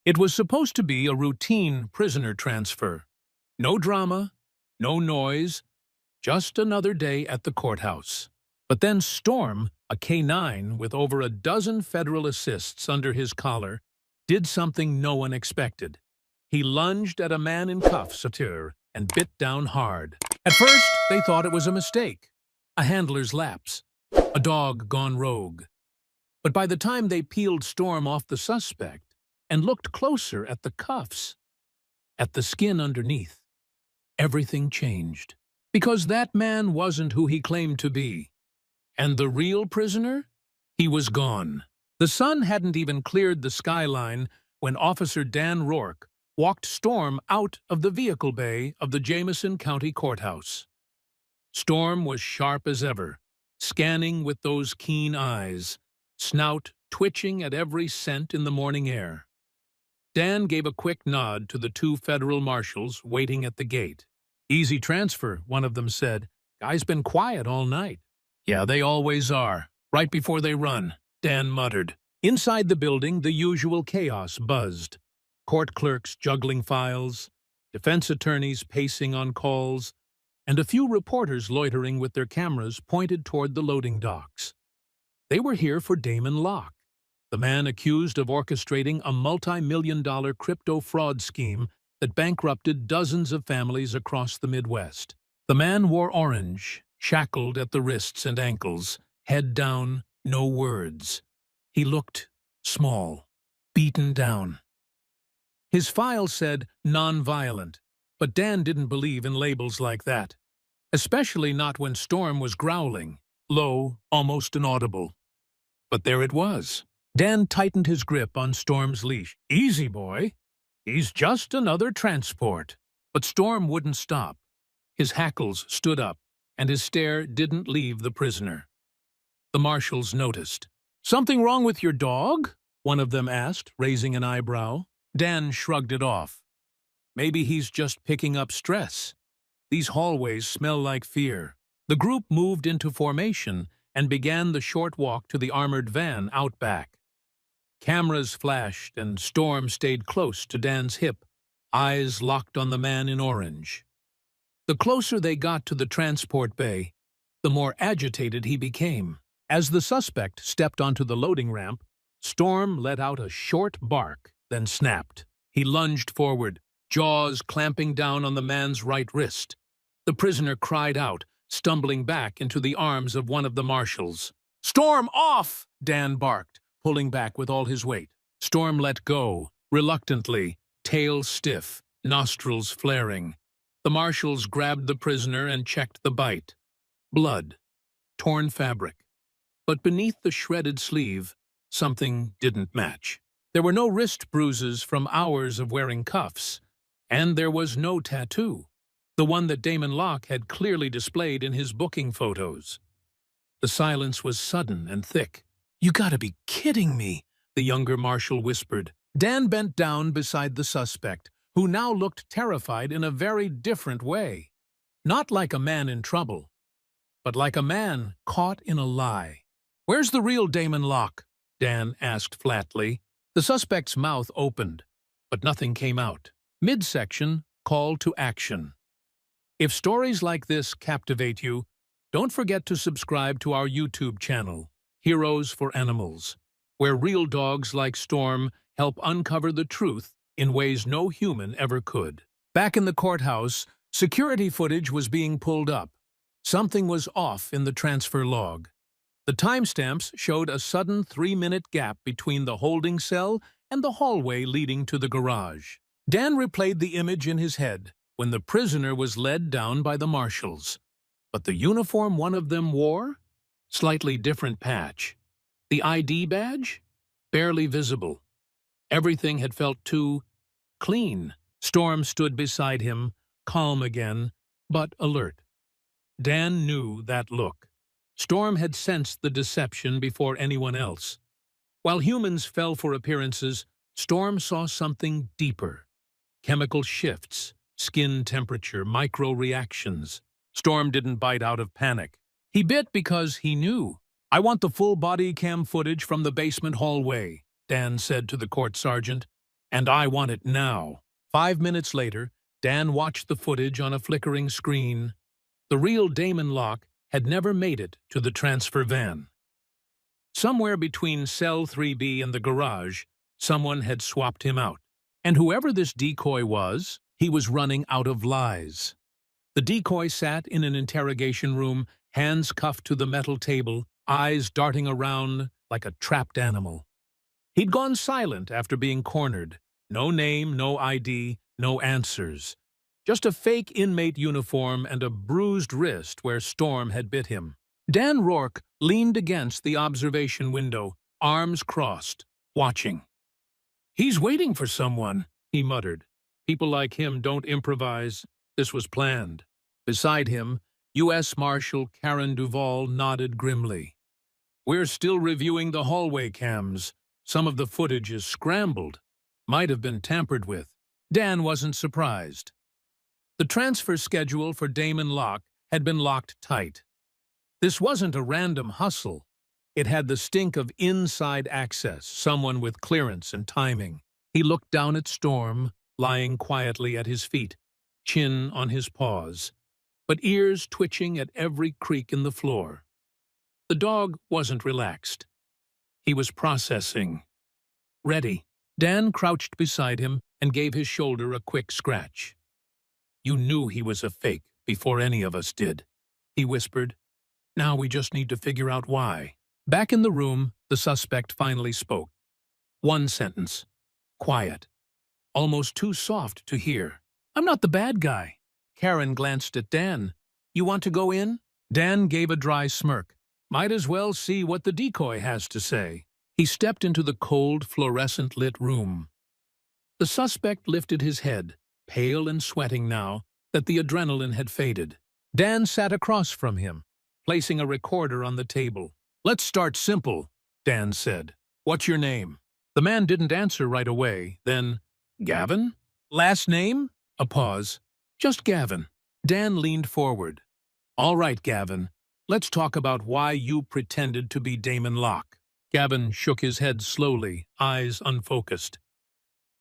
It was supposed to be a routine prisoner transfer. No drama, no noise, just another day at the courthouse. But then Storm, a K-9 with over a dozen federal assists under his collar, did something no one expected. He lunged at a man in cuffs and bit down hard. At first, they thought it was a mistake, a handler's lapse, a dog gone rogue. But by the time they peeled Storm off the suspect and looked closer at the cuffs, at the skin underneath, everything changed. Because that man wasn't who he claimed to be. And the real prisoner? He was gone. The sun hadn't even cleared the skyline when Officer Dan Rourke walked Storm out of the vehicle bay of the Jameson County Courthouse. Storm was sharp as ever, scanning with those keen eyes, snout twitching at every scent in the morning air. Dan gave a quick nod to the two federal marshals waiting at the gate. "Easy transfer," one of them said. "Guy's been quiet all night." "Yeah, they always are. Right before they run," Dan muttered. Inside the building, the usual chaos buzzed. Court clerks juggling files, defense attorneys pacing on calls, and a few reporters loitering with their cameras pointed toward the loading docks. They were here for Damon Locke, the man accused of orchestrating a multi-million-dollar crypto fraud scheme that bankrupted dozens of families across the Midwest. The man wore orange, shackled at the wrists and ankles, head down, no words. He looked small, beaten down. His file said non-violent, but Dan didn't believe in labels like that, especially not when Storm was growling, low, almost inaudible. But there it was. Dan tightened his grip on Storm's leash. "Easy, boy. He's just another transport." But Storm wouldn't stop. His hackles stood up, and his stare didn't leave the prisoner. The marshals noticed. "Something wrong with your dog?" one of them asked, raising an eyebrow. Dan shrugged it off. "Maybe he's just picking up stress. These hallways smell like fear." The group moved into formation and began the short walk to the armored van out back. Cameras flashed, and Storm stayed close to Dan's hip, eyes locked on the man in orange. The closer they got to the transport bay, the more agitated he became. As the suspect stepped onto the loading ramp, Storm let out a short bark, then snapped. He lunged forward, jaws clamping down on the man's right wrist. The prisoner cried out, stumbling back into the arms of one of the marshals. "Storm, off!" Dan barked, pulling back with all his weight. Storm let go, reluctantly, tail stiff, nostrils flaring. The marshals grabbed the prisoner and checked the bite. Blood. Torn fabric. But beneath the shredded sleeve, something didn't match. There were no wrist bruises from hours of wearing cuffs, and there was no tattoo, the one that Damon Locke had clearly displayed in his booking photos. The silence was sudden and thick. "You gotta be kidding me," the younger marshal whispered. Dan bent down beside the suspect, who now looked terrified in a very different way. Not like a man in trouble, but like a man caught in a lie. "Where's the real Damon Locke?" Dan asked flatly. The suspect's mouth opened, but nothing came out. Midsection, call to action. If stories like this captivate you, don't forget to subscribe to our YouTube channel, Heroes for Animals, where real dogs like Storm help uncover the truth in ways no human ever could. Back in the courthouse, security footage was being pulled up. Something was off in the transfer log. The timestamps showed a sudden 3-minute gap between the holding cell and the hallway leading to the garage. Dan replayed the image in his head when the prisoner was led down by the marshals. But the uniform one of them wore? Slightly different patch. The ID badge? Barely visible. Everything had felt too clean. Storm stood beside him, calm again, but alert. Dan knew that look. Storm had sensed the deception before anyone else. While humans fell for appearances, Storm saw something deeper. Chemical shifts, skin temperature, micro-reactions. Storm didn't bite out of panic. He bit because he knew. "I want the full body cam footage from the basement hallway," Dan said to the court sergeant. And I want it now. 5 minutes later, Dan watched the footage on a flickering screen. The real Damon Locke had never made it to the transfer van. Somewhere between cell 3B and the garage, someone had swapped him out. And whoever this decoy was, he was running out of lies. The decoy sat in an interrogation room, hands cuffed to the metal table, eyes darting around like a trapped animal. He'd gone silent after being cornered. No name, no ID, no answers. Just a fake inmate uniform and a bruised wrist where Storm had bit him. Dan Rourke leaned against the observation window, arms crossed, watching. "He's waiting for someone," he muttered. "People like him don't improvise. This was planned." Beside him, U.S. Marshal Karen Duvall nodded grimly. "We're still reviewing the hallway cams. Some of the footage is scrambled. Might have been tampered with." Dan wasn't surprised. The transfer schedule for Damon Locke had been locked tight. This wasn't a random hustle. It had the stink of inside access, someone with clearance and timing. He looked down at Storm, lying quietly at his feet, chin on his paws, but ears twitching at every creak in the floor. The dog wasn't relaxed. He was processing. Ready. Dan crouched beside him and gave his shoulder a quick scratch. "You knew he was a fake before any of us did," he whispered. "Now we just need to figure out why." Back in the room, the suspect finally spoke. One sentence. Quiet. Almost too soft to hear. "I'm not the bad guy." Karen glanced at Dan. "You want to go in?" Dan gave a dry smirk. "Might as well see what the decoy has to say." He stepped into the cold, fluorescent-lit room. The suspect lifted his head, pale and sweating now that the adrenaline had faded. Dan sat across from him, placing a recorder on the table. "Let's start simple," Dan said. "What's your name?" The man didn't answer right away. Then, "Gavin? Last name?" A pause. "Just Gavin." Dan leaned forward. "All right, Gavin. Let's talk about why you pretended to be Damon Locke." Gavin shook his head slowly, eyes unfocused.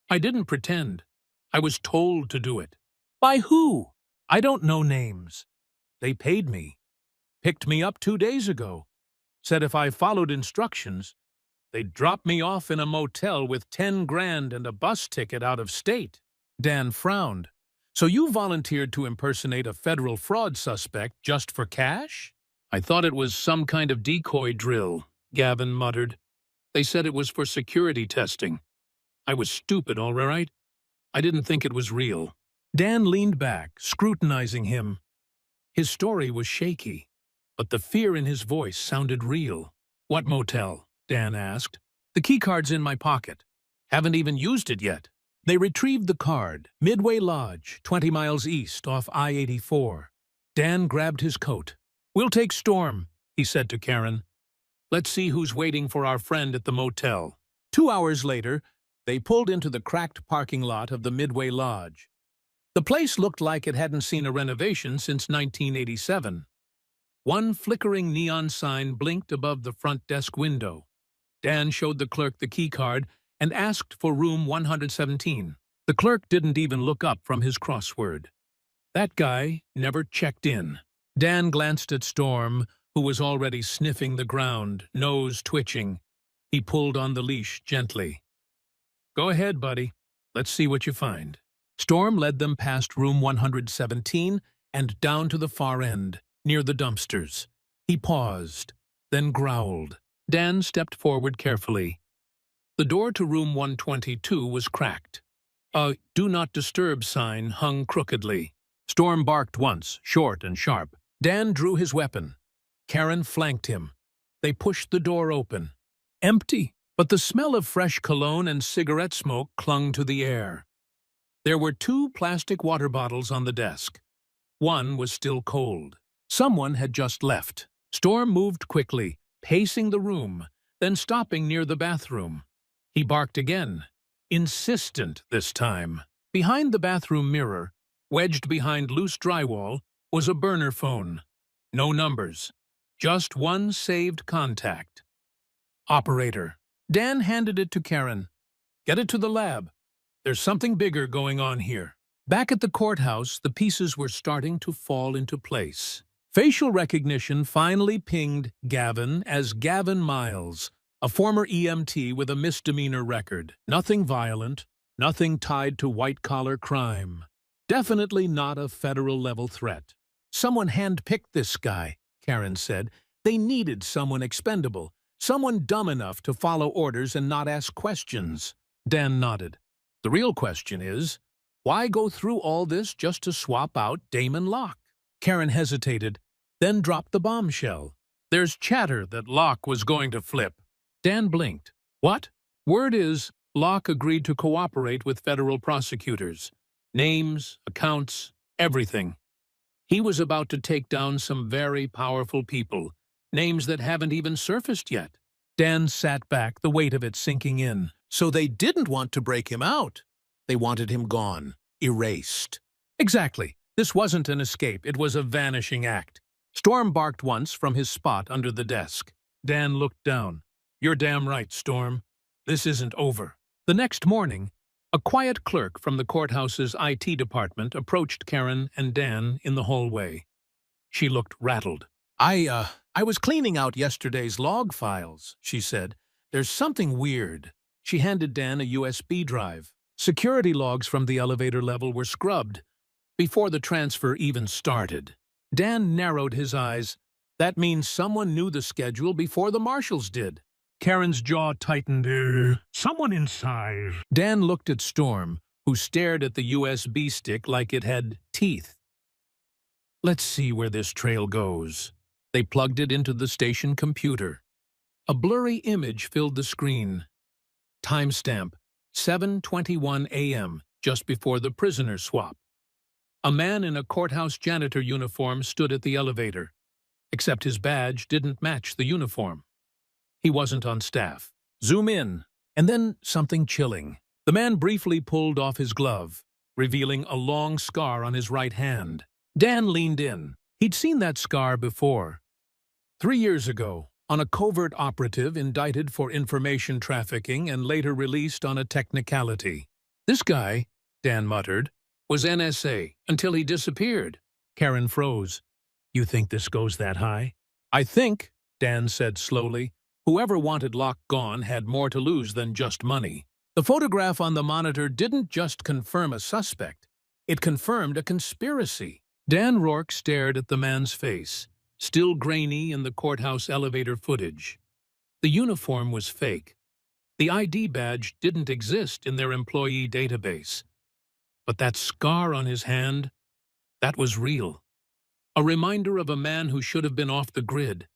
"I didn't pretend. I was told to do it." "By who?" "I don't know names. They paid me. Picked me up 2 days ago. Said if I followed instructions, they'd drop me off in a motel with 10 grand and a bus ticket out of state." Dan frowned. "So you volunteered to impersonate a federal fraud suspect just for cash?" "I thought it was some kind of decoy drill," Gavin muttered. "They said it was for security testing. I was stupid, all right. I didn't think it was real." Dan leaned back, scrutinizing him. His story was shaky, but the fear in his voice sounded real. "What motel?" Dan asked. "The keycard's in my pocket. Haven't even used it yet." They retrieved the card. Midway Lodge, 20 miles east off I-84. Dan grabbed his coat. "We'll take Storm," he said to Karen. "Let's see who's waiting for our friend at the motel." 2 hours later, they pulled into the cracked parking lot of the Midway Lodge. The place looked like it hadn't seen a renovation since 1987. One flickering neon sign blinked above the front desk window. Dan showed the clerk the keycard and asked for room 117. The clerk didn't even look up from his crossword. That guy never checked in. Dan glanced at Storm, who was already sniffing the ground, nose twitching. He pulled on the leash gently. "Go ahead, buddy. Let's see what you find." Storm led them past room 117 and down to the far end, near the dumpsters. He paused, then growled. Dan stepped forward carefully. The door to room 122 was cracked. A "Do Not Disturb" sign hung crookedly. Storm barked once, short and sharp. Dan drew his weapon. Karen flanked him. They pushed the door open. Empty, but the smell of fresh cologne and cigarette smoke clung to the air. There were 2 plastic water bottles on the desk. One was still cold. Someone had just left. Storm moved quickly, pacing the room, then stopping near the bathroom. He barked again, insistent this time. Behind the bathroom mirror, wedged behind loose drywall, was a burner phone. No numbers. Just one saved contact. "Operator." Dan handed it to Karen. "Get it to the lab. There's something bigger going on here. Back at the courthouse, the pieces were starting to fall into place. Facial recognition finally pinged Gavin as Gavin Miles, a former EMT with a misdemeanor record. Nothing violent, nothing tied to white-collar crime. Definitely not a federal-level threat. Someone handpicked this guy, Karen said. They needed someone expendable, someone dumb enough to follow orders and not ask questions. Dan nodded. The real question is, why go through all this just to swap out Damon Locke? Karen hesitated, then dropped the bombshell. There's chatter that Locke was going to flip. Dan blinked. What? Word is, Locke agreed to cooperate with federal prosecutors. Names, accounts, everything. He was about to take down some very powerful people, names that haven't even surfaced yet. Dan sat back, the weight of it sinking in. So they didn't want to break him out. They wanted him gone, erased. Exactly. This wasn't an escape, it was a vanishing act. Storm barked once from his spot under the desk. Dan looked down. You're damn right, Storm. This isn't over. The next morning, a quiet clerk from the courthouse's IT department approached Karen and Dan in the hallway. She looked rattled. I was cleaning out yesterday's log files, she said. There's something weird. She handed Dan a USB drive. Security logs from the elevator level were scrubbed before the transfer even started. Dan narrowed his eyes. That means someone knew the schedule before the marshals did. Karen's jaw tightened. Someone inside. Dan looked at Storm, who stared at the USB stick like it had teeth. Let's see where this trail goes. They plugged it into the station computer. A blurry image filled the screen. Timestamp, 7:21 a.m., just before the prisoner swap. A man in a courthouse janitor uniform stood at the elevator, except his badge didn't match the uniform. He wasn't on staff. Zoom in, and then something chilling. The man briefly pulled off his glove, revealing a long scar on his right hand. Dan leaned in. He'd seen that scar before. 3 years ago, on a covert operative indicted for information trafficking and later released on a technicality. This guy, Dan muttered, was NSA until he disappeared. Karen froze. You think this goes that high? I think, Dan said slowly, whoever wanted Locke gone had more to lose than just money. The photograph on the monitor didn't just confirm a suspect. It confirmed a conspiracy. Dan Rourke stared at the man's face, still grainy in the courthouse elevator footage. The uniform was fake. The ID badge didn't exist in their employee database. But that scar on his hand, that was real. A reminder of a man who should have been off the grid.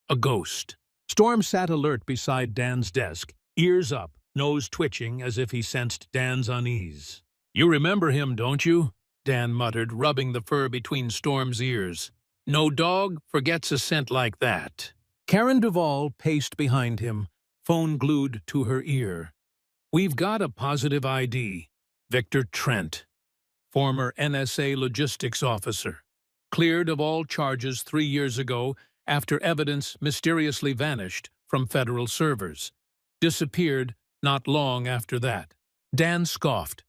A ghost. Storm sat alert beside Dan's desk, ears up, nose twitching as if he sensed Dan's unease. You remember him, don't you? Dan muttered, rubbing the fur between Storm's ears. No dog forgets a scent like that. Karen Duvall paced behind him, phone glued to her ear. We've got a positive ID. Victor Trent, former NSA logistics officer, cleared of all charges 3 years ago after evidence mysteriously vanished from federal servers. Disappeared not long after that. Dan scoffed.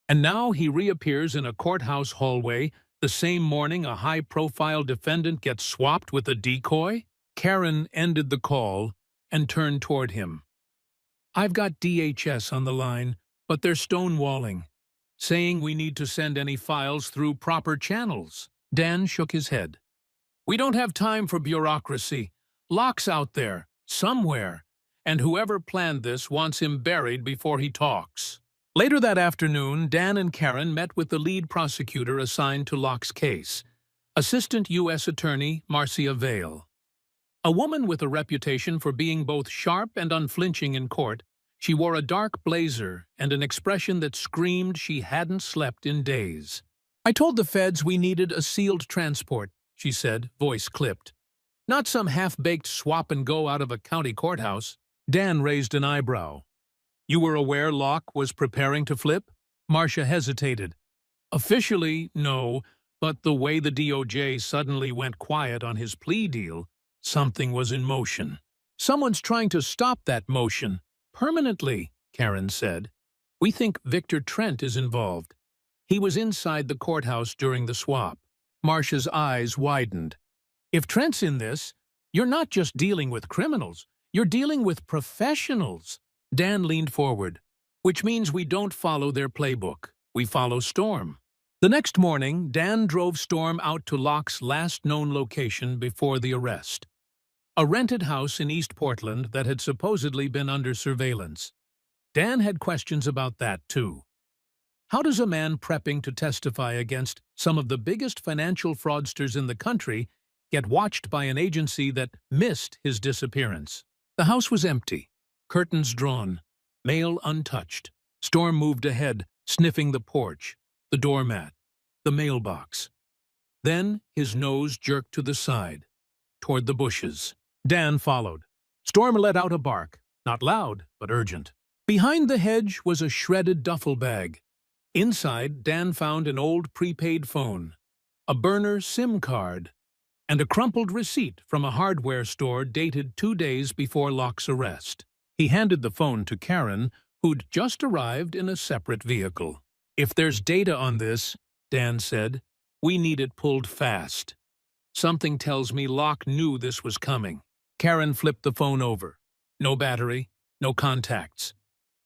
And now he reappears in a courthouse hallway the same morning a high-profile defendant gets swapped with a decoy? Karen ended the call and turned toward him. I've got DHS on the line, but they're stonewalling, saying we need to send any files through proper channels. Dan shook his head. We don't have time for bureaucracy. Locke's out there, somewhere, and whoever planned this wants him buried before he talks. Later that afternoon, Dan and Karen met with the lead prosecutor assigned to Locke's case, Assistant U.S. Attorney Marcia Vale. A woman with a reputation for being both sharp and unflinching in court, she wore a dark blazer and an expression that screamed she hadn't slept in days. I told the feds we needed a sealed transport, she said, voice clipped. Not some half-baked swap-and-go out of a county courthouse. Dan raised an eyebrow. You were aware Locke was preparing to flip? Marcia hesitated. Officially, no, but the way the DOJ suddenly went quiet on his plea deal, something was in motion. Someone's trying to stop that motion. Permanently, Karen said. We think Victor Trent is involved. He was inside the courthouse during the swap. Marcia's eyes widened. If Trent's in this, you're not just dealing with criminals, you're dealing with professionals. Dan leaned forward, which means we don't follow their playbook. We follow Storm. The next morning, Dan drove Storm out to Locke's last known location before the arrest. A rented house in East Portland that had supposedly been under surveillance. Dan had questions about that, too. How does a man prepping to testify against some of the biggest financial fraudsters in the country get watched by an agency that missed his disappearance? The house was empty, curtains drawn, mail untouched. Storm moved ahead, sniffing the porch, the doormat, the mailbox. Then his nose jerked to the side, toward the bushes. Dan followed. Storm let out a bark, not loud, but urgent. Behind the hedge was a shredded duffel bag. Inside, Dan found an old prepaid phone, a burner SIM card, and a crumpled receipt from a hardware store dated 2 days before Locke's arrest. He handed the phone to Karen, who'd just arrived in a separate vehicle. If there's data on this, Dan said, we need it pulled fast. Something tells me Locke knew this was coming. Karen flipped the phone over. No battery, no contacts.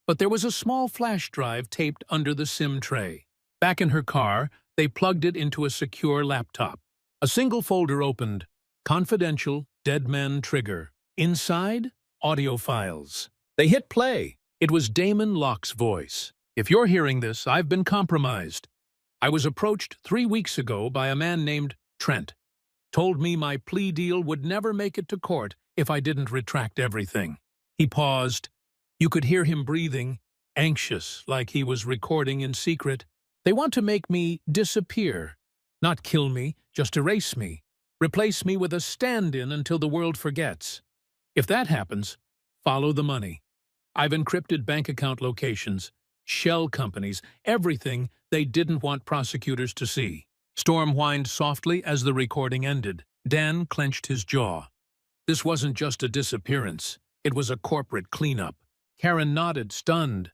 But there was a small flash drive taped under the SIM tray. Back in her car, they plugged it into a secure laptop. A single folder opened. Confidential, Dead Man Trigger. Inside, audio files. They hit play. It was Damon Locke's voice. If you're hearing this, I've been compromised. I was approached 3 weeks ago by a man named Trent. Told me my plea deal would never make it to court if I didn't retract everything. He paused. You could hear him breathing, anxious, like he was recording in secret. They want to make me disappear. Not kill me, just erase me. Replace me with a stand-in until the world forgets. If that happens, follow the money. I've encrypted bank account locations, shell companies, everything they didn't want prosecutors to see. Storm whined softly as the recording ended. Dan clenched his jaw. This wasn't just a disappearance. It was a corporate cleanup. Karen nodded, stunned.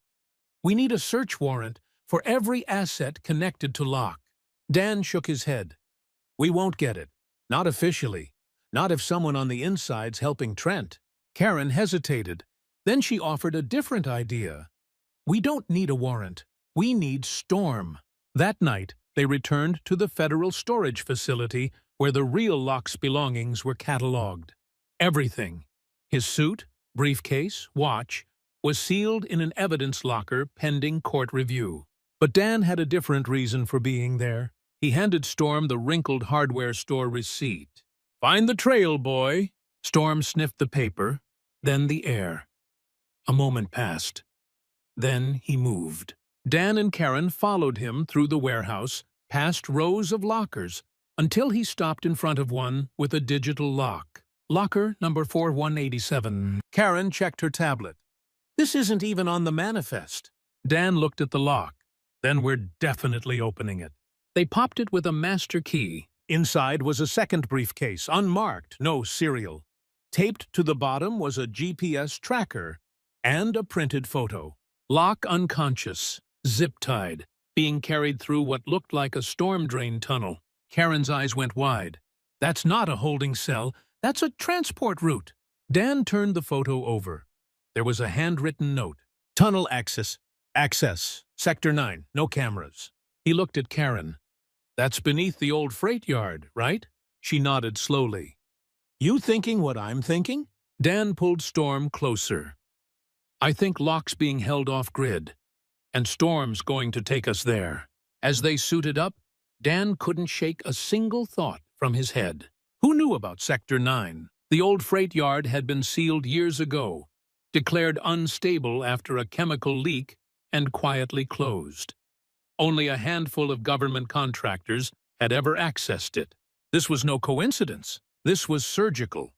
We need a search warrant for every asset connected to Locke. Dan shook his head. We won't get it. Not officially. Not if someone on the inside's helping Trent. Karen hesitated. Then she offered a different idea. We don't need a warrant. We need Storm. That night, they returned to the federal storage facility where the real Locke's belongings were catalogued. Everything. His suit, briefcase, watch, was sealed in an evidence locker pending court review. But Dan had a different reason for being there. He handed Storm the wrinkled hardware store receipt. Find the trail, boy. Storm sniffed the paper, then the air. A moment passed. Then he moved. Dan and Karen followed him through the warehouse, past rows of lockers, until he stopped in front of one with a digital lock. Locker number 4187. Karen checked her tablet. This isn't even on the manifest. Dan looked at the lock. Then we're definitely opening it. They popped it with a master key. Inside was a second briefcase, unmarked, no serial. Taped to the bottom was a GPS tracker and a printed photo. Locke unconscious, zip-tied, being carried through what looked like a storm drain tunnel. Karen's eyes went wide. That's not a holding cell, that's a transport route. Dan turned the photo over. There was a handwritten note. Tunnel access, Sector 9, no cameras. He looked at Karen. That's beneath the old freight yard, right? She nodded slowly. You thinking what I'm thinking? Dan pulled Storm closer. I think Locke's being held off-grid, and Storm's going to take us there. As they suited up, Dan couldn't shake a single thought from his head. Who knew about Sector 9? The old freight yard had been sealed years ago, declared unstable after a chemical leak, and quietly closed. Only a handful of government contractors had ever accessed it. This was no coincidence. This was surgical.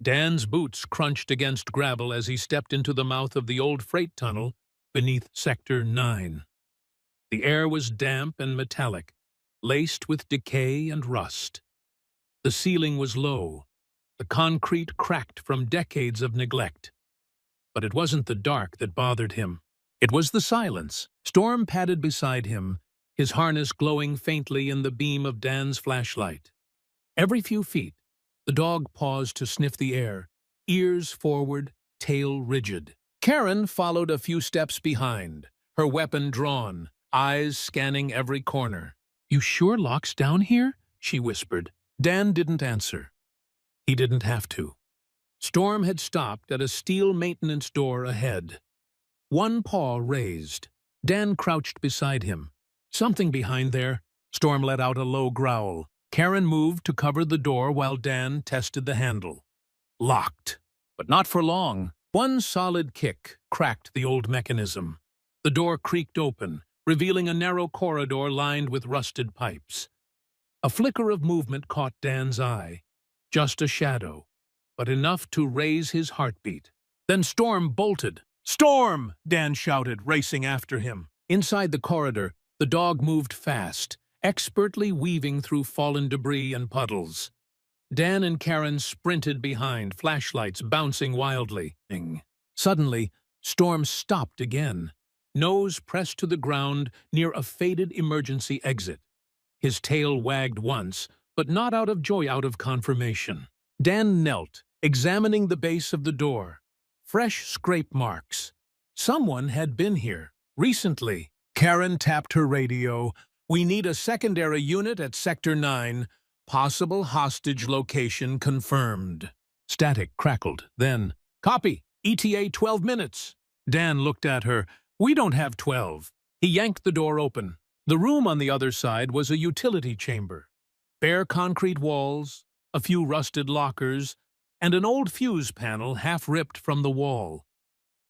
Dan's boots crunched against gravel as he stepped into the mouth of the old freight tunnel beneath Sector 9. The air was damp and metallic, laced with decay and rust. The ceiling was low, the concrete cracked from decades of neglect. But it wasn't the dark that bothered him. It was the silence. Storm padded beside him, his harness glowing faintly in the beam of Dan's flashlight. Every few feet, the dog paused to sniff the air, ears forward, tail rigid. Karen followed a few steps behind, her weapon drawn, eyes scanning every corner. "You sure Locke's down here?" she whispered. Dan didn't answer. He didn't have to. Storm had stopped at a steel maintenance door ahead. One paw raised. Dan crouched beside him. Something behind there. Storm let out a low growl. Karen moved to cover the door while Dan tested the handle. Locked. But not for long. One solid kick cracked the old mechanism. The door creaked open, revealing a narrow corridor lined with rusted pipes. A flicker of movement caught Dan's eye. Just a shadow, but enough to raise his heartbeat. Then Storm bolted. "Storm!" Dan shouted, racing after him. Inside the corridor, the dog moved fast, expertly weaving through fallen debris and puddles. Dan and Karen sprinted behind, flashlights bouncing wildly. Suddenly, Storm stopped again, nose pressed to the ground near a faded emergency exit. His tail wagged once, but not out of joy, out of confirmation. Dan knelt, examining the base of the door. Fresh scrape marks. Someone had been here, recently. Karen tapped her radio. "We need a secondary unit at Sector 9. Possible hostage location confirmed." Static crackled. Then, "Copy. ETA 12 minutes. Dan looked at her. "We don't have 12. He yanked the door open. The room on the other side was a utility chamber. Bare concrete walls, a few rusted lockers, and an old fuse panel half ripped from the wall.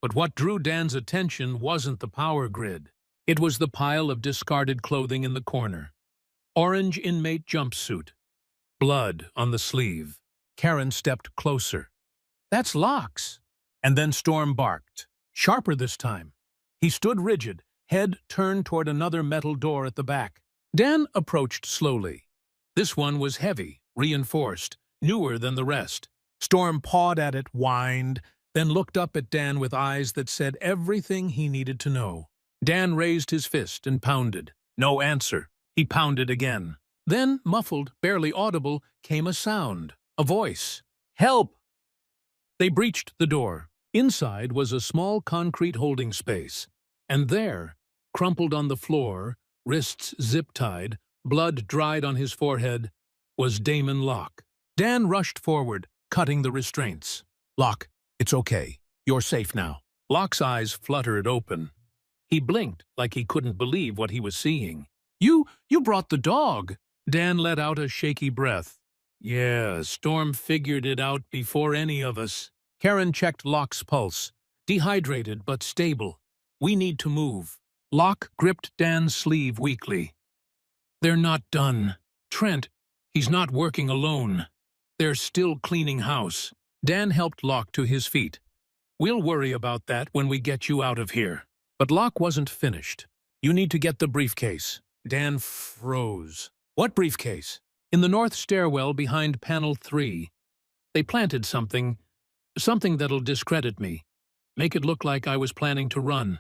But what drew Dan's attention wasn't the power grid. It was the pile of discarded clothing in the corner. Orange inmate jumpsuit. Blood on the sleeve. Karen stepped closer. "That's Locke's." And then Storm barked, sharper this time. He stood rigid, head turned toward another metal door at the back. Dan approached slowly. This one was heavy, reinforced, newer than the rest. Storm pawed at it, whined, then looked up at Dan with eyes that said everything he needed to know. Dan raised his fist and pounded. No answer. He pounded again. Then, muffled, barely audible, came a sound, a voice. "Help!" They breached the door. Inside was a small concrete holding space. And there, crumpled on the floor, wrists zip-tied, blood dried on his forehead, was Damon Locke. Dan rushed forward, cutting the restraints. "Locke, it's okay. You're safe now." Locke's eyes fluttered open. He blinked like he couldn't believe what he was seeing. You brought the dog." Dan let out a shaky breath. "Yeah, Storm figured it out before any of us." Karen checked Locke's pulse. Dehydrated but stable. "We need to move." Locke gripped Dan's sleeve weakly. "They're not done. Trent, he's not working alone. They're still cleaning house." Dan helped Locke to his feet. "We'll worry about that when we get you out of here." But Locke wasn't finished. "You need to get the briefcase." Dan froze. "What briefcase?" "In the north stairwell behind panel 3. They planted something that'll discredit me. Make it look like I was planning to run.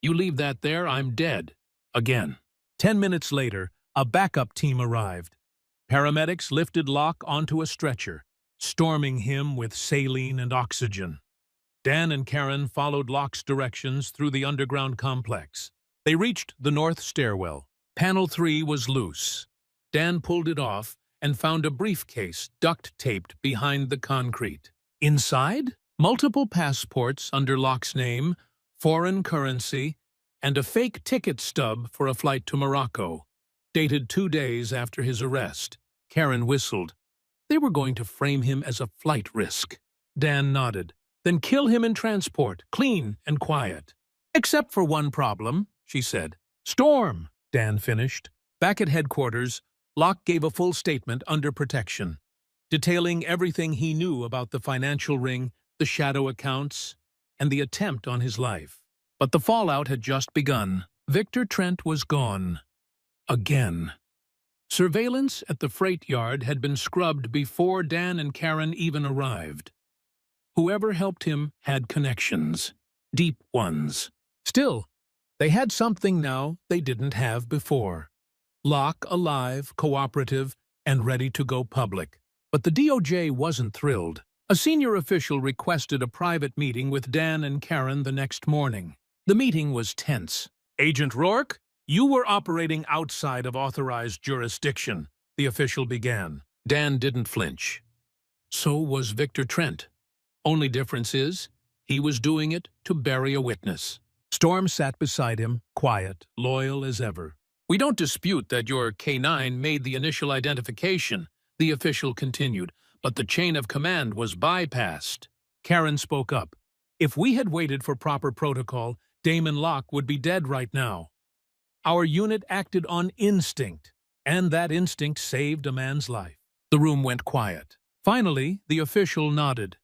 You leave that there, I'm dead. Again." 10 minutes later, a backup team arrived. Paramedics lifted Locke onto a stretcher, storming him with saline and oxygen. Dan and Karen followed Locke's directions through the underground complex. They reached the north stairwell. Panel 3 was loose. Dan pulled it off and found a briefcase duct-taped behind the concrete. Inside, multiple passports under Locke's name, foreign currency, and a fake ticket stub for a flight to Morocco, dated 2 days after his arrest. Karen whistled. They were going to frame him as a flight risk. Dan nodded. "Then kill him in transport, clean and quiet." "Except for one problem," she said. "Storm," Dan finished. Back at headquarters, Locke gave a full statement under protection, detailing everything he knew about the financial ring, the shadow accounts, and the attempt on his life. But the fallout had just begun. Victor Trent was gone. Again. Surveillance at the freight yard had been scrubbed before Dan and Karen even arrived. Whoever helped him had connections. Deep ones. Still, They had something now they didn't have before. Locke alive, cooperative, and ready to go public. But the DOJ wasn't thrilled. A senior official requested a private meeting with Dan and Karen the next morning. The meeting was tense. "Agent Rourke, you were operating outside of authorized jurisdiction," the official began. Dan didn't flinch. So was Victor Trent. Only difference is, he was doing it to bury a witness. Storm sat beside him, quiet, loyal as ever. "We don't dispute that your K9 made the initial identification," the official continued, "but the chain of command was bypassed." Karen spoke up. "If we had waited for proper protocol, Damon Locke would be dead right now. Our unit acted on instinct, and that instinct saved a man's life." The room went quiet. Finally, the official nodded.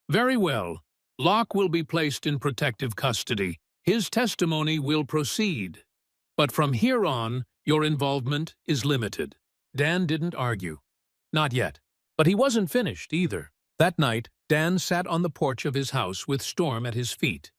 "Very well. Locke will be placed in protective custody. His testimony will proceed. But from here on, your involvement is limited." Dan didn't argue. Not yet. But he wasn't finished either. That night, Dan sat on the porch of his house with Storm at his feet.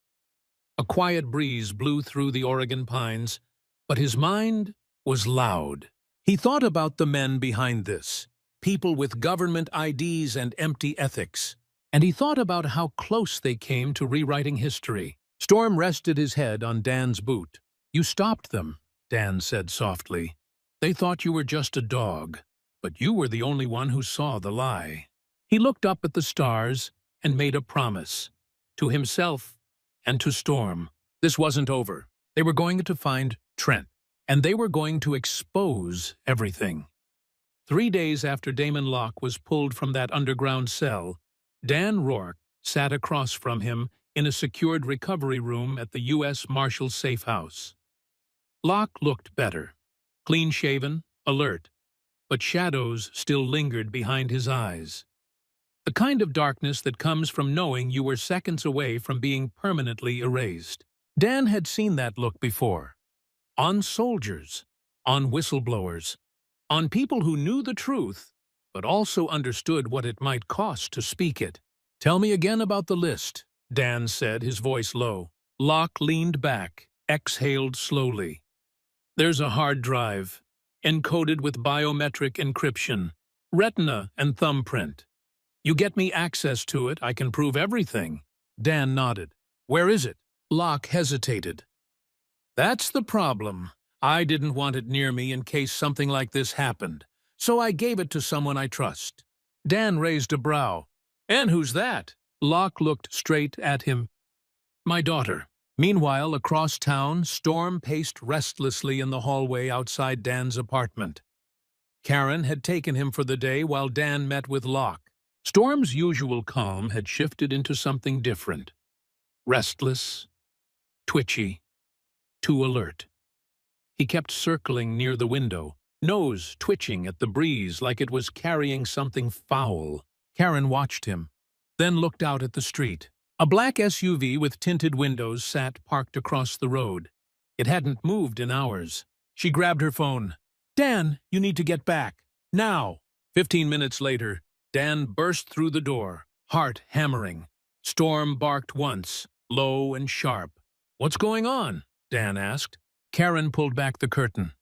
A quiet breeze blew through the Oregon pines, but his mind was loud. He thought about the men behind this, people with government IDs and empty ethics. And he thought about how close they came to rewriting history. Storm rested his head on Dan's boot. "You stopped them," Dan said softly. "They thought you were just a dog, but you were the only one who saw the lie." He looked up at the stars and made a promise, to himself and to Storm. This wasn't over. They were going to find Trent, and they were going to expose everything. 3 days after Damon Locke was pulled from that underground cell, Dan Rourke sat across from him in a secured recovery room at the U.S. Marshals Safe House. Locke looked better, clean-shaven, alert, but shadows still lingered behind his eyes. The kind of darkness that comes from knowing you were seconds away from being permanently erased. Dan had seen that look before. On soldiers, on whistleblowers, on people who knew the truth, but also understood what it might cost to speak it. "Tell me again about the list," Dan said, his voice low. Locke leaned back, exhaled slowly. "There's a hard drive, encoded with biometric encryption, retina and thumbprint. You get me access to it, I can prove everything." Dan nodded. "Where is it?" Locke hesitated. "That's the problem. I didn't want it near me in case something like this happened, so I gave it to someone I trust." Dan raised a brow. "And who's that?" Locke looked straight at him. "My daughter." Meanwhile, across town, Storm paced restlessly in the hallway outside Dan's apartment. Karen had taken him for the day while Dan met with Locke. Storm's usual calm had shifted into something different. Restless, twitchy, too alert. He kept circling near the window, nose twitching at the breeze like it was carrying something foul. Karen watched him, then looked out at the street. A black SUV with tinted windows sat parked across the road. It hadn't moved in hours. She grabbed her phone. "Dan, you need to get back. Now!" 15 minutes later, Dan burst through the door, heart hammering. Storm barked once, low and sharp. "What's going on?" Dan asked. Karen pulled back the curtain.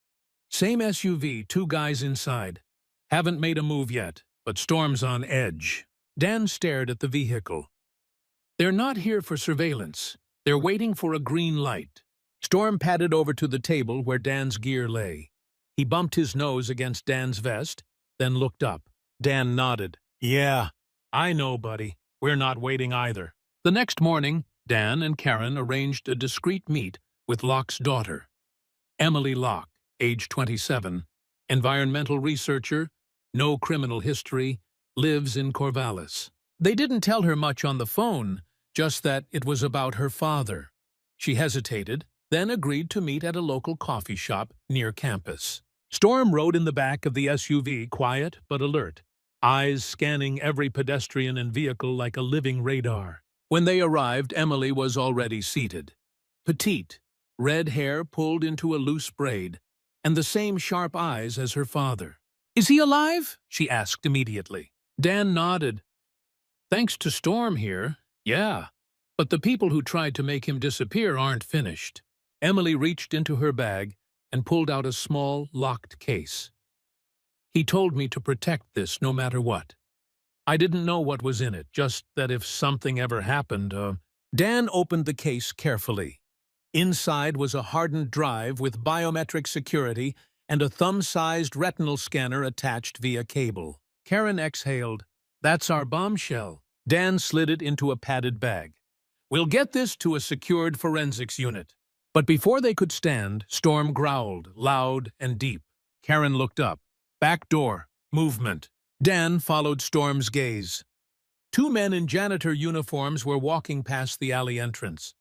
"Same SUV, 2 guys inside. Haven't made a move yet, but Storm's on edge." Dan stared at the vehicle. "They're not here for surveillance. They're waiting for a green light." Storm padded over to the table where Dan's gear lay. He bumped his nose against Dan's vest, then looked up. Dan nodded. "Yeah, I know, buddy. We're not waiting either." The next morning, Dan and Karen arranged a discreet meet with Locke's daughter. Emily Locke, age 27, environmental researcher, no criminal history, lives in Corvallis. They didn't tell her much on the phone, just that it was about her father. She hesitated, then agreed to meet at a local coffee shop near campus. Storm rode in the back of the SUV, quiet but alert, eyes scanning every pedestrian and vehicle like a living radar. When they arrived, Emily was already seated. Petite, red hair pulled into a loose braid, and the same sharp eyes as her father. "Is he alive?" she asked immediately. Dan nodded. "Thanks to Storm here, yeah. But the people who tried to make him disappear aren't finished." Emily reached into her bag and pulled out a small, locked case. He told me to protect this no matter what. I didn't know what was in it, just that if something ever happened, Dan opened the case carefully. Inside was a hardened drive with biometric security and a thumb-sized retinal scanner attached via cable. Karen exhaled. "That's our bombshell." Dan slid it into a padded bag. "We'll get this to a secured forensics unit." But before they could stand, Storm growled, loud and deep. Karen looked up. Back door. Movement. Dan followed Storm's gaze. Two men in janitor uniforms were walking past the alley entrance.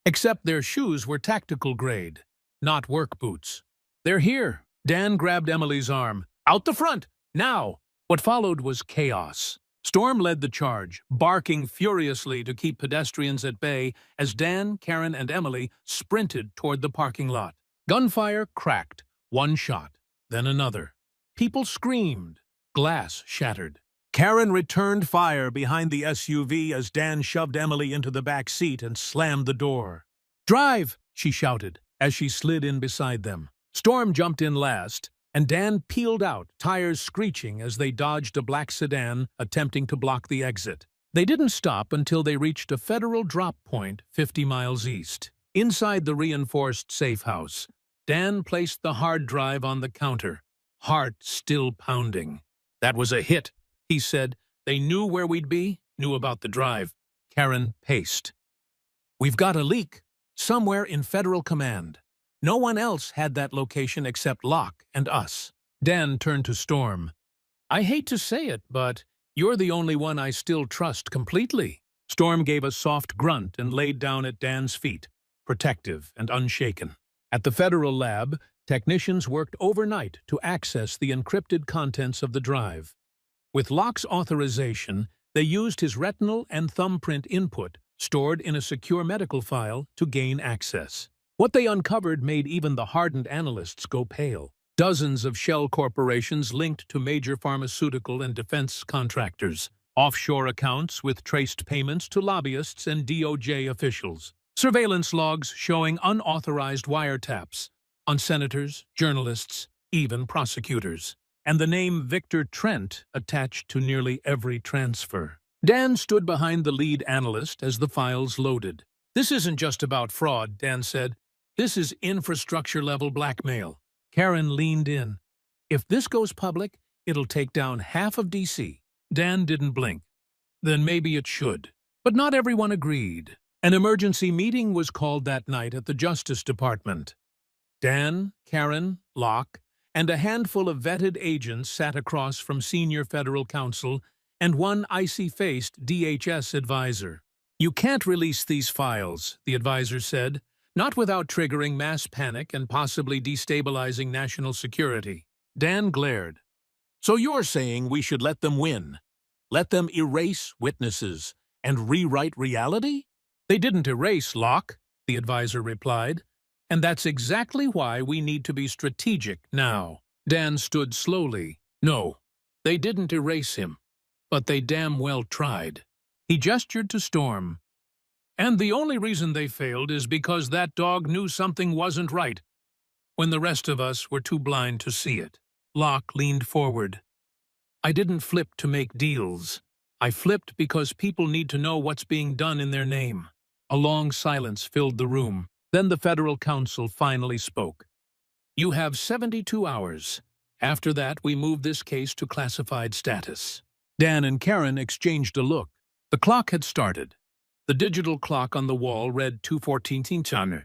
Except their shoes were tactical grade, not work boots. "They're here." Dan grabbed Emily's arm. "Out the front! Now!" What followed was chaos. Storm led the charge, barking furiously to keep pedestrians at bay as Dan, Karen, and Emily sprinted toward the parking lot. Gunfire cracked, one shot, then another. People screamed. Glass shattered. Karen returned fire behind the SUV as Dan shoved Emily into the back seat and slammed the door. "Drive!" she shouted as she slid in beside them. Storm jumped in last, and Dan peeled out, tires screeching as they dodged a black sedan attempting to block the exit. They didn't stop until they reached a federal drop point 50 miles east. Inside the reinforced safe house, Dan placed the hard drive on the counter, heart still pounding. "That was a hit," he said. "They knew where we'd be, knew about the drive." Karen paced. "We've got a leak, somewhere in Federal Command. No one else had that location except Locke and us." Dan turned to Storm. "I hate to say it, but you're the only one I still trust completely." Storm gave a soft grunt and laid down at Dan's feet, protective and unshaken. At the federal lab, technicians worked overnight to access the encrypted contents of the drive. With Locke's authorization, they used his retinal and thumbprint input, stored in a secure medical file, to gain access. What they uncovered made even the hardened analysts go pale. Dozens of shell corporations linked to major pharmaceutical and defense contractors. Offshore accounts with traced payments to lobbyists and DOJ officials. Surveillance logs showing unauthorized wiretaps on senators, journalists, even prosecutors. And the name Victor Trent attached to nearly every transfer. Dan stood behind the lead analyst as the files loaded. "This isn't just about fraud," Dan said. "This is infrastructure-level blackmail." Karen leaned in. "If this goes public, it'll take down half of D.C. Dan didn't blink. "Then maybe it should." But not everyone agreed. An emergency meeting was called that night at the Justice Department. Dan, Karen, Locke, and a handful of vetted agents sat across from senior federal counsel and one icy-faced DHS advisor. "You can't release these files," the advisor said, "not without triggering mass panic and possibly destabilizing national security." Dan glared. "So you're saying we should let them win? Let them erase witnesses and rewrite reality?" "They didn't erase Locke," the advisor replied, "and that's exactly why we need to be strategic now." Dan stood slowly. "No, they didn't erase him, but they damn well tried." He gestured to Storm. "And the only reason they failed is because that dog knew something wasn't right, when the rest of us were too blind to see it." Locke leaned forward. "I didn't flip to make deals. I flipped because people need to know what's being done in their name." A long silence filled the room. Then the federal counsel finally spoke. "You have 72 hours. After that, we move this case to classified status." Dan and Karen exchanged a look. The clock had started. The digital clock on the wall read 2:14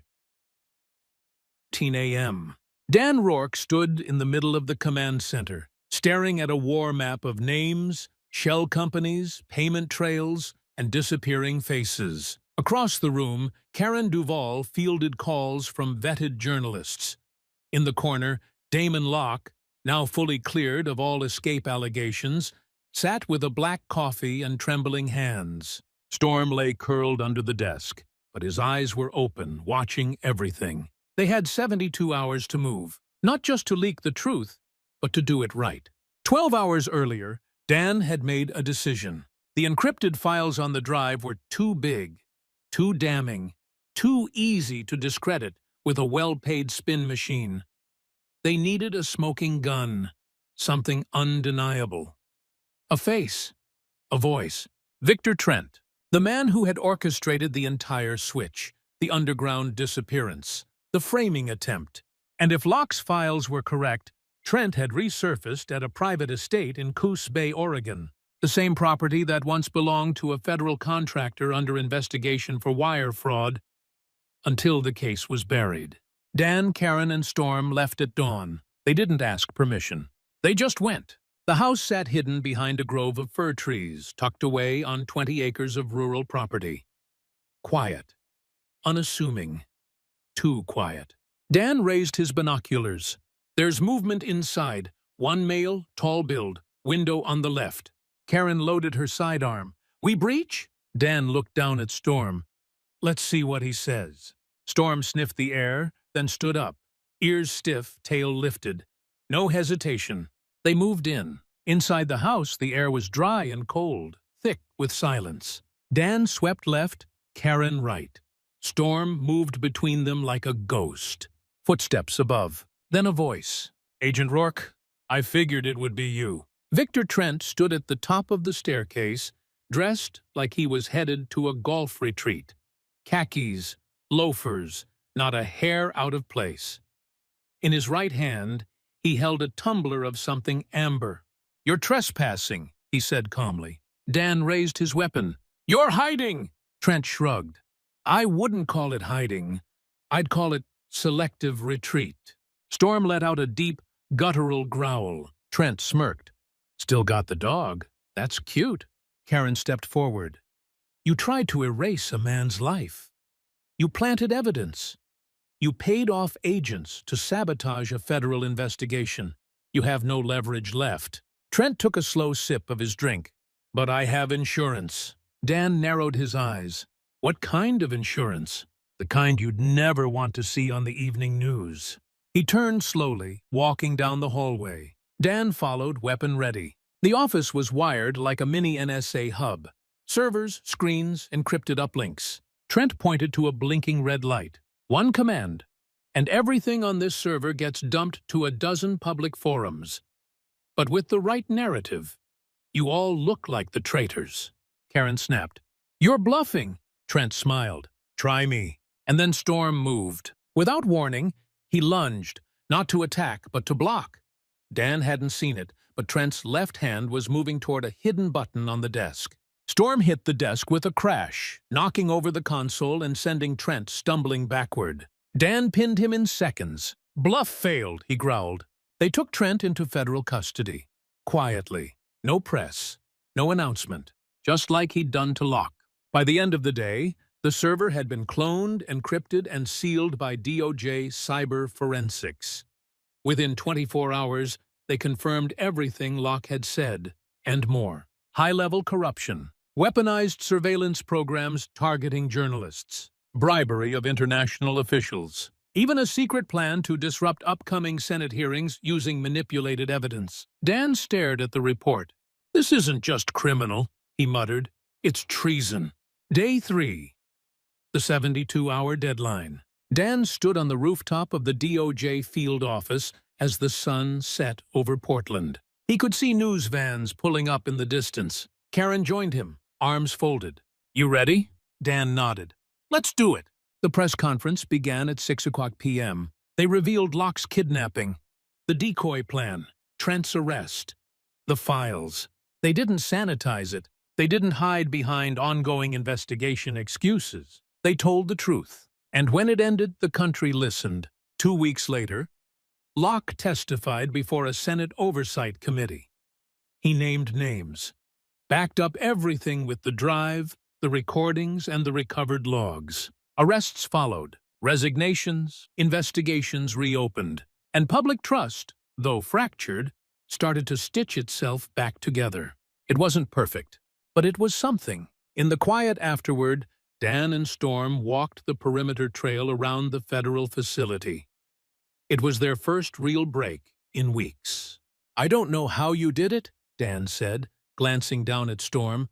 a.m. Dan Rourke stood in the middle of the command center, staring at a war map of names, shell companies, payment trails, and disappearing faces. Across the room, Karen Duvall fielded calls from vetted journalists. In the corner, Damon Locke, now fully cleared of all escape allegations, sat with a black coffee and trembling hands. Storm lay curled under the desk, but his eyes were open, watching everything. They had 72 hours to move, not just to leak the truth, but to do it right. 12 hours earlier, Dan had made a decision. The encrypted files on the drive were too big, too damning, too easy to discredit with a well-paid spin machine. They needed a smoking gun, something undeniable. A face, a voice. Victor Trent, the man who had orchestrated the entire switch, the underground disappearance, the framing attempt. And if Locke's files were correct, Trent had resurfaced at a private estate in Coos Bay, Oregon, the same property that once belonged to a federal contractor under investigation for wire fraud, until the case was buried. Dan, Karen, and Storm left at dawn. They didn't ask permission. They just went. The house sat hidden behind a grove of fir trees, tucked away on 20 acres of rural property. Quiet. Unassuming. Too quiet. Dan raised his binoculars. There's movement inside. One male, tall build, window on the left. Karen loaded her sidearm. We breach? Dan looked down at Storm. Let's see what he says. Storm sniffed the air, then stood up. Ears stiff, tail lifted. No hesitation. They moved in. Inside the house, the air was dry and cold, thick with silence. Dan swept left, Karen right. Storm moved between them like a ghost. Footsteps above. Then a voice. Agent Rourke, I figured it would be you. Victor Trent stood at the top of the staircase, dressed like he was headed to a golf retreat. Khakis, loafers, not a hair out of place. In his right hand, he held a tumbler of something amber. You're trespassing, he said calmly. Dan raised his weapon. You're hiding! Trent shrugged. I wouldn't call it hiding. I'd call it selective retreat. Storm let out a deep, guttural growl. Trent smirked. Still got the dog. That's cute. Karen stepped forward. You tried to erase a man's life. You planted evidence. You paid off agents to sabotage a federal investigation. You have no leverage left. Trent took a slow sip of his drink. But I have insurance. Dan narrowed his eyes. What kind of insurance? The kind you'd never want to see on the evening news. He turned slowly, walking down the hallway. Dan followed, weapon ready. The office was wired like a mini NSA hub. Servers, screens, encrypted uplinks. Trent pointed to a blinking red light. One command, and everything on this server gets dumped to a dozen public forums. But with the right narrative, you all look like the traitors. Karen snapped. You're bluffing. Trent smiled. Try me. And then Storm moved. Without warning, he lunged, not to attack, but to block. Dan hadn't seen it, but Trent's left hand was moving toward a hidden button on the desk. Storm hit the desk with a crash, knocking over the console and sending Trent stumbling backward. Dan pinned him in seconds. Bluff failed, he growled. They took Trent into federal custody. Quietly. No press. No announcement. Just like he'd done to Locke. By the end of the day, the server had been cloned, encrypted, and sealed by DOJ cyber forensics. Within 24 hours, they confirmed everything Locke had said, and more. High-level corruption, weaponized surveillance programs targeting journalists, bribery of international officials, even a secret plan to disrupt upcoming Senate hearings using manipulated evidence. Dan stared at the report. This isn't just criminal, he muttered. It's treason. Day 3. The 72-hour deadline. Dan stood on the rooftop of the DOJ field office as the sun set over Portland. He could see news vans pulling up in the distance. Karen joined him, arms folded. You ready? Dan nodded. Let's do it. The press conference began at 6 o'clock p.m. They revealed Locke's kidnapping, the decoy plan, Trent's arrest, the files. They didn't sanitize it. They didn't hide behind ongoing investigation excuses. They told the truth. And when it ended, the country listened. 2 weeks later, Locke testified before a Senate Oversight Committee. He named names, backed up everything with the drive, the recordings, and the recovered logs. Arrests followed, resignations, investigations reopened, and public trust, though fractured, started to stitch itself back together. It wasn't perfect, but it was something. In the quiet afterward, Dan and Storm walked the perimeter trail around the federal facility. It was their first real break in weeks. I don't know how you did it, Dan said, glancing down at Storm,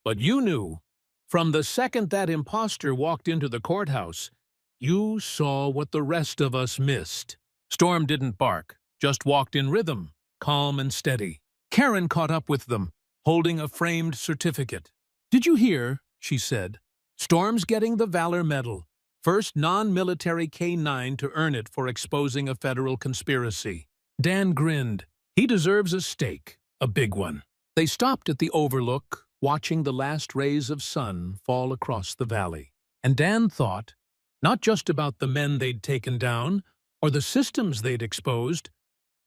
but you knew. From the second that imposter walked into the courthouse, You saw what the rest of us missed. Storm didn't bark, just walked in rhythm, calm and steady. Karen caught up with them, holding a framed certificate. "Did you hear?" she said. "Storm's getting the Valor Medal. First non-military K-9 to earn it for exposing a federal conspiracy." Dan grinned. "He deserves a stake, a big one." They stopped at the overlook, watching the last rays of sun fall across the valley. And Dan thought, not just about the men they'd taken down or the systems they'd exposed,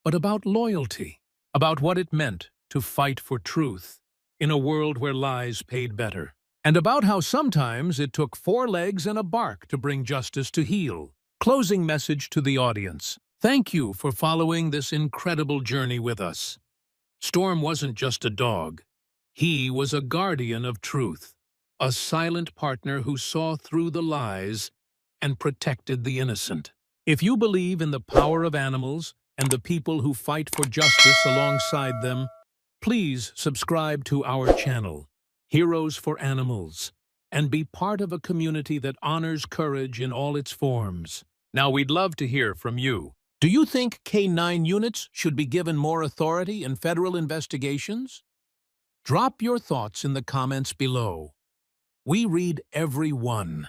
but about loyalty, about what it meant to fight for truth in a world where lies paid better, and about how sometimes it took 4 legs and a bark to bring justice to heel. Closing message to the audience. Thank you for following this incredible journey with us. Storm wasn't just a dog. He was a guardian of truth, a silent partner who saw through the lies and protected the innocent. If you believe in the power of animals and the people who fight for justice alongside them, please subscribe to our channel, Heroes for Animals, and be part of a community that honors courage in all its forms. Now, we'd love to hear from you. Do you think K-9 units should be given more authority in federal investigations? Drop your thoughts in the comments below. We read every one.